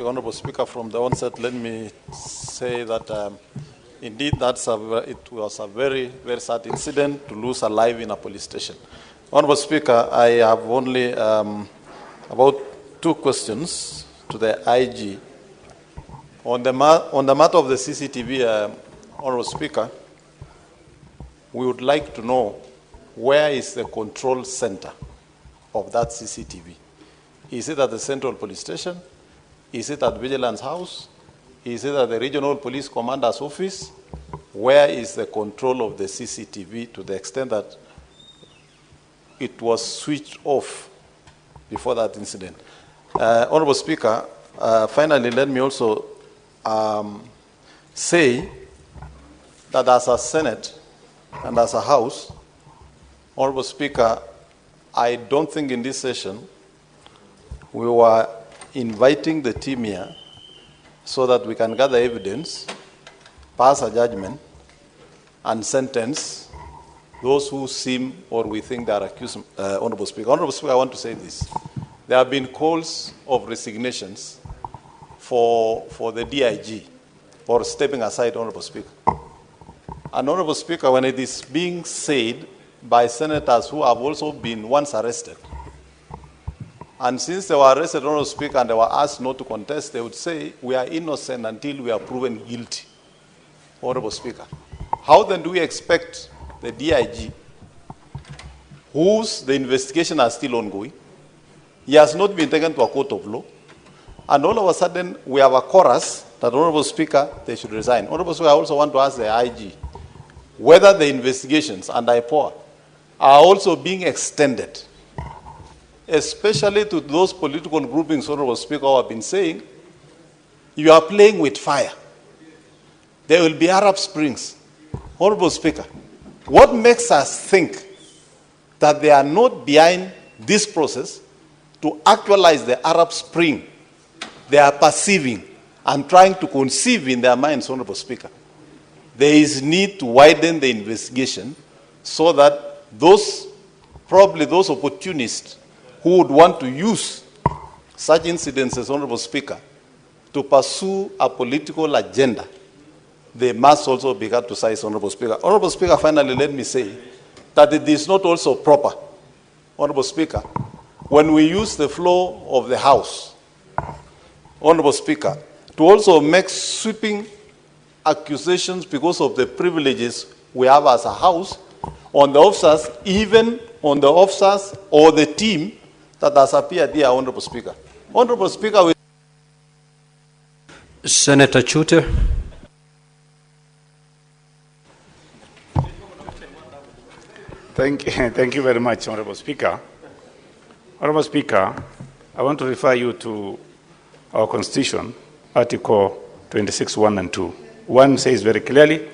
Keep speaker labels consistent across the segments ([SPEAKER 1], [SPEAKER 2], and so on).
[SPEAKER 1] Honorable Speaker, from the onset, let me say that indeed it was a very, very sad incident to lose a life in a police station. Honorable Speaker, I have only about 2 questions to the IG. On the matter of the CCTV, Honorable Speaker, we would like to know where is the control center of that CCTV. Is it at the Central Police Station? Is it at Vigilance House? Is it at the Regional Police Commander's office? Where is the control of the CCTV to the extent that it was switched off before that incident? Honorable Speaker, finally, let me also say that as a Senate and as a House, Honorable Speaker, I don't think in this session we were inviting the team here so that we can gather evidence, pass a judgment, and sentence those who seem or we think they are accused. Honorable Speaker. Honorable Speaker, I want to say this. There have been calls of resignations for the DIG or stepping aside, Honorable Speaker. And Honorable Speaker, when it is being said by senators who have also been once arrested, and since they were arrested, Honorable Speaker, and they were asked not to contest, they would say, we are innocent until we are proven guilty, Honorable Speaker. How then do we expect the DIG, the investigation are still ongoing, he has not been taken to a court of law, and all of a sudden we have a chorus that, Honorable Speaker, they should resign. Honorable Speaker, I also want to ask the IG whether the investigations and IPOA are also being extended, especially to those political groupings, Honorable Speaker, who have been saying, you are playing with fire. There will be Arab Springs. Honorable Speaker, what makes us think that they are not behind this process to actualize the Arab Spring they are perceiving and trying to conceive in their minds, Honorable Speaker? There is need to widen the investigation so that probably those opportunists who would want to use such incidences, Honorable Speaker, to pursue a political agenda, they must also be cut to size, Honorable Speaker. Honorable Speaker, finally, let me say that it is not also proper, Honorable Speaker, when we use the floor of the House, Honorable Speaker, to also make sweeping accusations because of the privileges we have as a House on the officers, even on the officers or the team that has appeared here, Honorable Speaker. Honorable Speaker,
[SPEAKER 2] Senator Chute.
[SPEAKER 3] Thank you very much, Honorable Speaker. Honorable Speaker, I want to refer you to our Constitution, Article 26, 1 and 2. 1 says very clearly,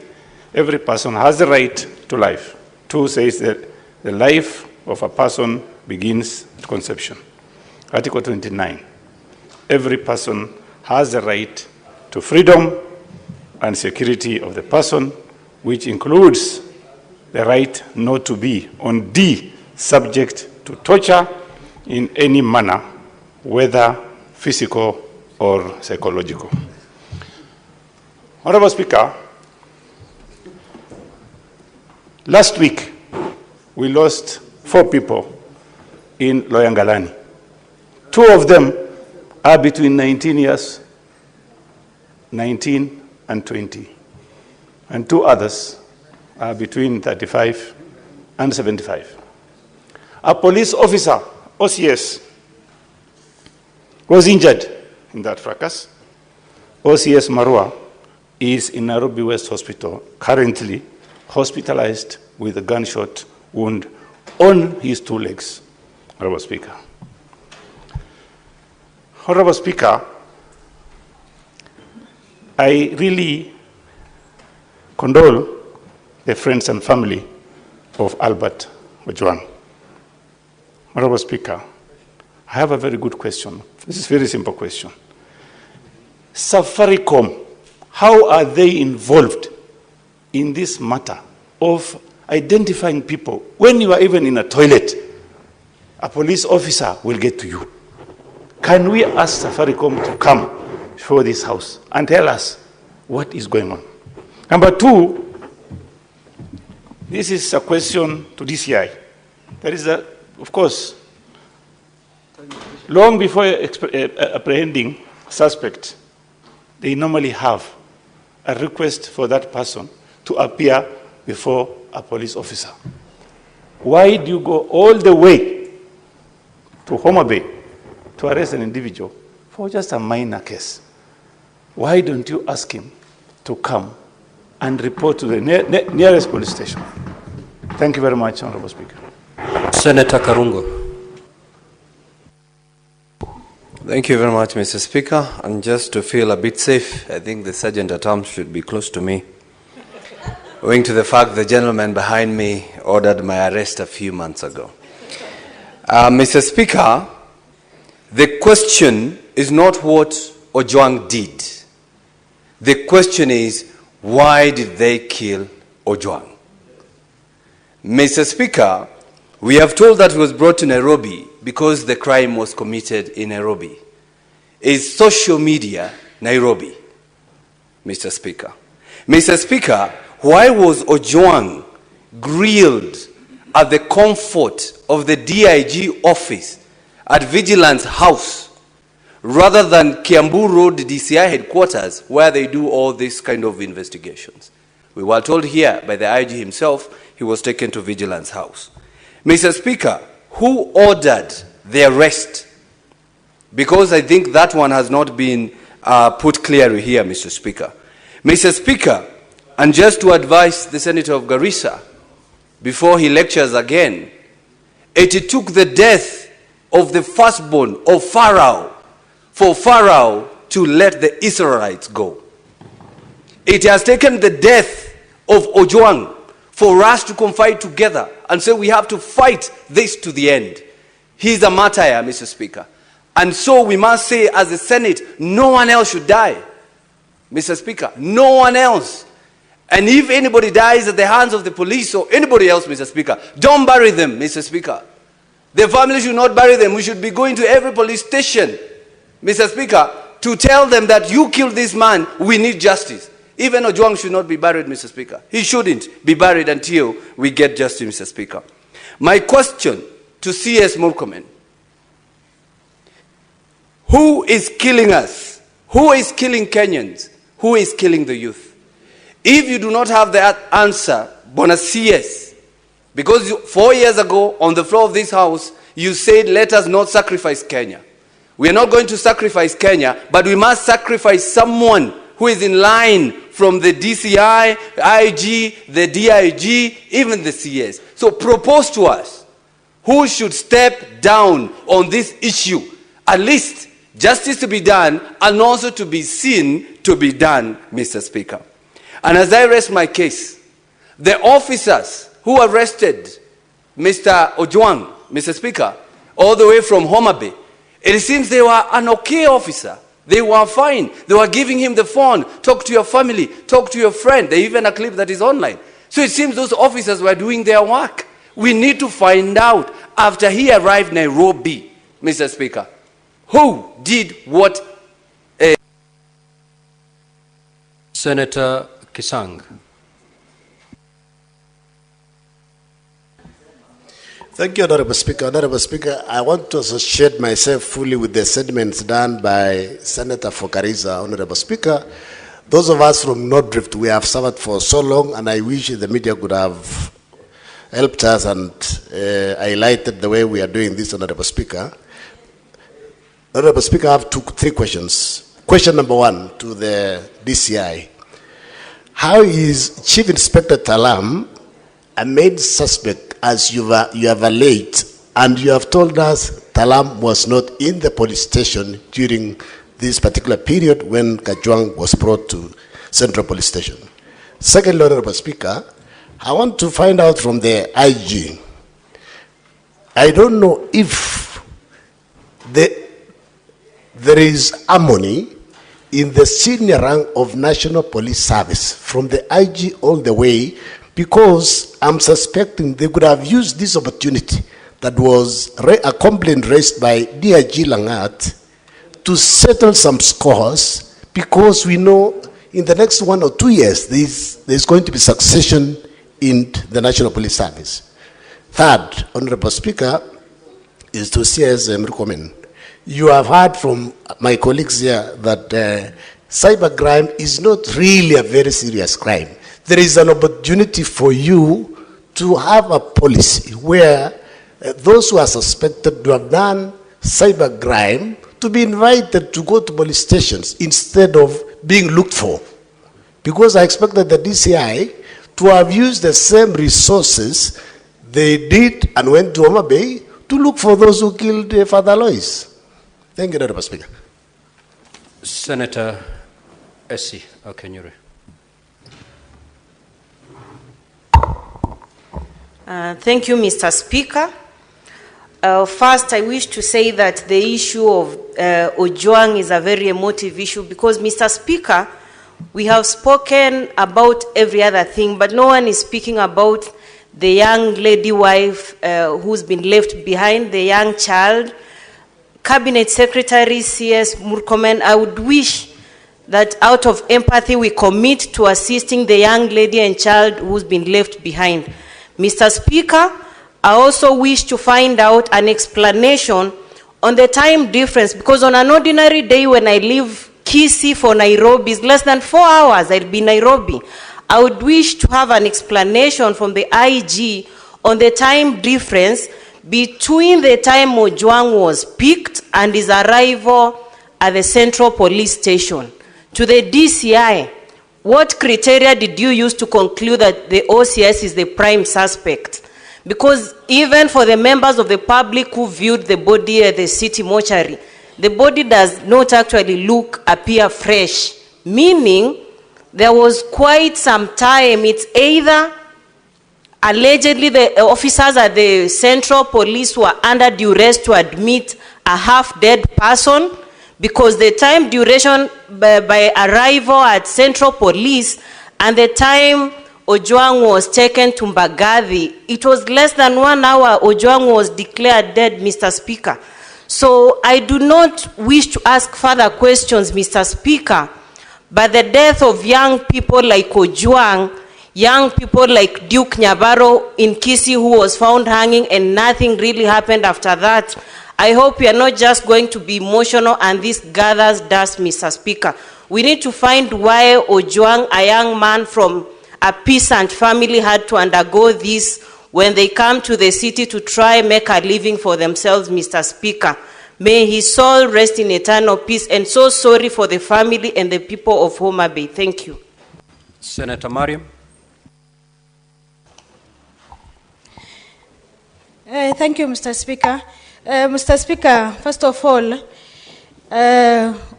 [SPEAKER 3] every person has the right to life. 2 says that the life of a person begins at conception. Article 29, every person has the right to freedom and security of the person, which includes the right not to be, on D, subject to torture in any manner, whether physical or psychological. Honorable Speaker, last week we lost 4 people in Loyangalani. 2 of them are between 19 and 20, and 2 others are between 35 and 75. A police officer, OCS, was injured in that fracas. OCS Marua is in Nairobi West Hospital, currently hospitalized with a gunshot wound on his 2 legs, Honorable Speaker. Honorable Speaker, I really condole the friends and family of Albert Ojwang. Honorable Speaker, I have a very good question. This is a very simple question. Safaricom, how are they involved in this matter of identifying people? When you are even in a toilet, a police officer will get to you. Can we ask Safaricom to come before this House and tell us what is going on. Number two, this is a question to DCI. There is of course, long before apprehending suspect, they normally have a request for that person to appear before a police officer. Why do you go all the way to Mutembei to arrest an individual for just a minor case? Why don't you ask him to come and report to the nearest police station? Thank you very much, Honorable Speaker.
[SPEAKER 2] Senator Karungo. Thank you very much, Mr. Speaker. And just to feel a bit safe, I think the Sergeant at Arms should be close to me, owing to the fact the gentleman behind me ordered my arrest a few months ago. Mr. Speaker, the question is not what Ojwang did. The question is, why did they kill Ojwang? Mr. Speaker, we have told that he was brought to Nairobi because the crime was committed in Nairobi. Is social media Nairobi, Mr. Speaker? Mr. Speaker, why was Ojwang grilled at the comfort of the DIG office at Vigilance House rather than Kiambu Road DCI headquarters where they do all these kind of investigations? We were told here by the IG himself he was taken to Vigilance House. Mr. Speaker, who ordered the arrest? Because I think that one has not been put clearly here, Mr. Speaker. Mr. Speaker, and just to advise the Senator of Garissa, before he lectures again, it took the death of the firstborn of Pharaoh for Pharaoh to let the Israelites go. It has taken the death of Ojwang for us to confide together and say we have to fight this to the end. He's a martyr, Mr. Speaker. And so we must say as a Senate, no one else should die. Mr. Speaker, no one else. And if anybody dies at the hands of the police or anybody else, Mr. Speaker, don't bury them, Mr. Speaker. The family should not bury them. We should be going to every police station, Mr. Speaker, to tell them that you killed this man, we need justice. Even Ojwang should not be buried, Mr. Speaker. He shouldn't be buried until we get justice, Mr. Speaker. My question to CS Murkomen: who is killing us? Who is killing Kenyans? Who is killing the youth? If you do not have that answer, Bona CS, because 4 years ago on the floor of this House, you said, let us not sacrifice Kenya. We are not going to sacrifice Kenya, but we must sacrifice someone who is in line from the DCI, IG, the DIG, even the CS. So propose to us who should step down on this issue. At least justice to be done and also to be seen to be done, Mr. Speaker. And as I rest my case, the officers who arrested Mr. Ojwang, Mr. Speaker, all the way from Mutembei, it seems they were an okay officer. They were fine. They were giving him the phone. Talk to your family. Talk to your friend. They even a clip that is online. So it seems those officers were doing their work. We need to find out, after he arrived in Nairobi, Mr. Speaker, who did what? Senator Kisang.
[SPEAKER 4] Thank you, Honorable Speaker. Honorable Speaker, I want to associate myself fully with the statements done by Senator for Garissa. Honorable Speaker, those of us from North Drift, we have suffered for so long, and I wish the media could have helped us and highlighted the way we are doing this, Honorable Speaker. Honorable Speaker, I have three questions. Question number one to the DCI. How is Chief Inspector Talam a main suspect, as you have alleged, and you have told us Talam was not in the police station during this particular period when Ojwang was brought to Central Police Station? Second, Honorable Speaker, I want to find out from the IG. I don't know if there is harmony in the senior rank of National Police Service from the IG all the way, because I'm suspecting they could have used this opportunity that was a complaint raised by DIG Langat to settle some scores because we know in the next 1 or 2 years, there's going to be succession in the National Police Service. Third, Honorable Speaker, is to CS Murkomen. You have heard from my colleagues here that cybercrime is not really a very serious crime. There is an opportunity for you to have a policy where those who are suspected to have done cybercrime to be invited to go to police stations instead of being looked for. Because I expected the DCI to have used the same resources they did and went to Mutembei to look for those who killed Father Lois. Thank you, Mr. Speaker.
[SPEAKER 5] Senator Essie Okenyere.
[SPEAKER 6] Thank you, Mr. Speaker. First, I wish to say that the issue of Ojwang is a very emotive issue because, Mr. Speaker, we have spoken about every other thing, but no one is speaking about the young lady wife who's been left behind, the young child. Cabinet Secretary C.S. Murkomen, I would wish that out of empathy we commit to assisting the young lady and child who's been left behind. Mr. Speaker, I also wish to find out an explanation on the time difference, because on an ordinary day when I leave Kisii for Nairobi, it's less than 4 hours, I'll be in Nairobi. I would wish to have an explanation from the IG on the time difference between the time Ojwang was picked and his arrival at the Central Police Station. To the DCI, what criteria did you use to conclude that the OCS is the prime suspect? Because even for the members of the public who viewed the body at the city mortuary, the body does not actually appear fresh, meaning there was quite some time. It's either allegedly the officers at the Central Police were under duress to admit a half-dead person, because the time duration by arrival at Central Police and the time Ojwang was taken to Mbagathi, it was less than 1 hour Ojwang was declared dead, Mr. Speaker. So I do not wish to ask further questions, Mr. Speaker, but the death of young people like Ojwang, young people like Duke Nyabaro in Kisii who was found hanging and nothing really happened after that, I hope we are not just going to be emotional and this gathers dust, Mr. Speaker. We need to find why Ojwang, a young man from a peasant family, had to undergo this when they come to the city to try and make a living for themselves, Mr. Speaker. May his soul rest in eternal peace, and so sorry for the family and the people of Mutembei. Thank you.
[SPEAKER 5] Senator Mariam.
[SPEAKER 7] Thank you, Mr. Speaker. Mr. Speaker, first of all,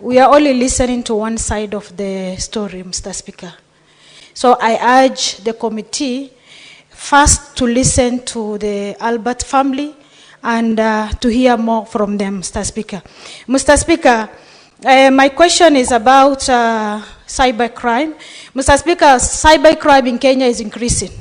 [SPEAKER 7] we are only listening to one side of the story, Mr. Speaker. So I urge the committee first to listen to the Albert family and to hear more from them, Mr. Speaker. Mr. Speaker, my question is about cybercrime. Mr. Speaker, cybercrime in Kenya is increasing.